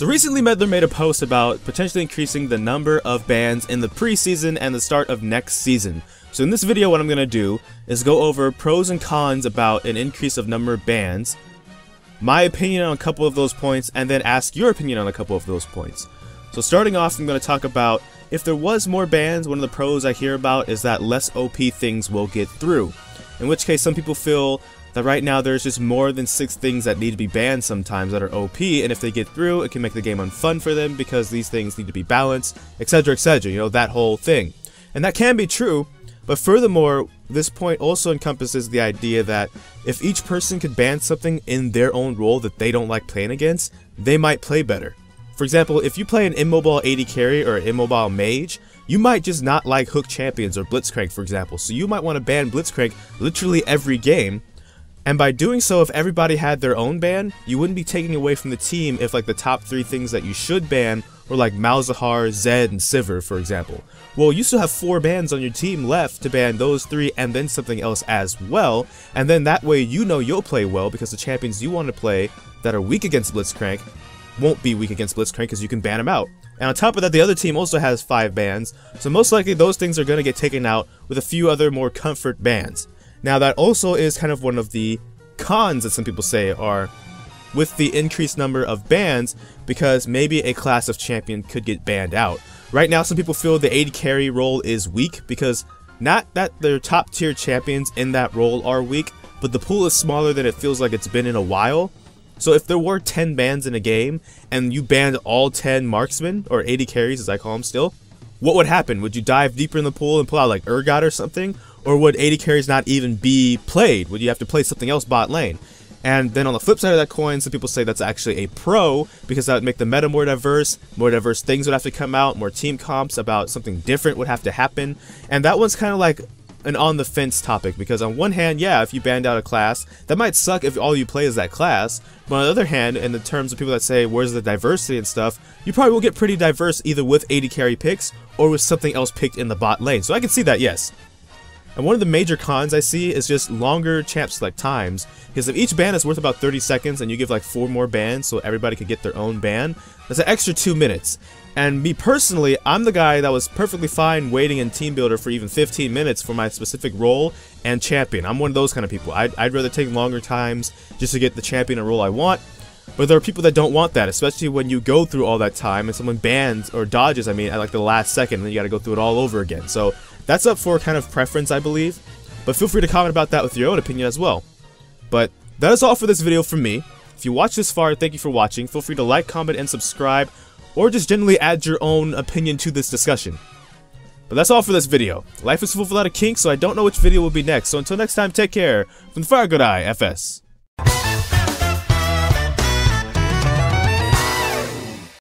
So recently Meddler made a post about potentially increasing the number of bans in the preseason and the start of next season. So in this video what I'm going to do is go over pros and cons about an increase of number of bans, my opinion on a couple of those points, and then ask your opinion on a couple of those points. So starting off, I'm going to talk about if there was more bans, one of the pros I hear about is that less OP things will get through. In which case some people feel that right now there's just more than 6 things that need to be banned sometimes that are OP, and if they get through, it can make the game unfun for them because these things need to be balanced, etc, etc, you know, that whole thing. And that can be true, but furthermore, this point also encompasses the idea that if each person could ban something in their own role that they don't like playing against, they might play better. For example, if you play an immobile AD carry or an immobile mage, you might just not like hook champions or blitzcrank, for example, so you might want to ban blitzcrank literally every game. And by doing so, if everybody had their own ban, you wouldn't be taking away from the team if like the top 3 things that you should ban were like Malzahar, Zed, and Sivir, for example. Well, you still have 4 bans on your team left to ban those 3 and then something else as well, and then that way you know you'll play well because the champions you want to play that are weak against blitzcrank won't be weak against blitzcrank because you can ban them out. And on top of that, the other team also has 5 bans, so most likely those things are going to get taken out with a few other more comfort bans. Now that also is kind of one of the cons that some people say are with the increased number of bans, because maybe a class of champion could get banned out. Right now some people feel the AD carry role is weak because not that their top tier champions in that role are weak, but the pool is smaller than it feels like it's been in a while. So if there were 10 bans in a game and you banned all 10 marksmen, or AD carries as I call them still, what would happen? Would you dive deeper in the pool and pull out like Urgot or something? Or would AD carries not even be played? Would you have to play something else bot lane? And then on the flip side of that coin, some people say that's actually a pro because that would make the meta more diverse things would have to come out, more team comps about something different would have to happen. And that one's kind of like an on the fence topic because on one hand, yeah, if you banned out a class, that might suck if all you play is that class. But on the other hand, in the terms of people that say where's the diversity and stuff, you probably will get pretty diverse either with AD carry picks or with something else picked in the bot lane. So I can see that, yes. And one of the major cons I see is just longer champ select times, because if each ban is worth about 30 seconds and you give like 4 more bans so everybody could get their own ban, that's an extra 2 minutes. And me personally, I'm the guy that was perfectly fine waiting in Team Builder for even 15 minutes for my specific role and champion. I'm one of those kind of people. I'd rather take longer times just to get the champion and role I want. But there are people that don't want that, especially when you go through all that time and someone bans, or dodges, I mean, at like the last second, and then you gotta go through it all over again. So that's up for kind of preference, I believe. But feel free to comment about that with your own opinion as well. But that is all for this video from me. If you watched this far, thank you for watching. Feel free to like, comment, and subscribe, or just generally add your own opinion to this discussion. But that's all for this video. Life is full of a lot of kinks, so I don't know which video will be next. So until next time, take care. From the Fire Good Eye, FS.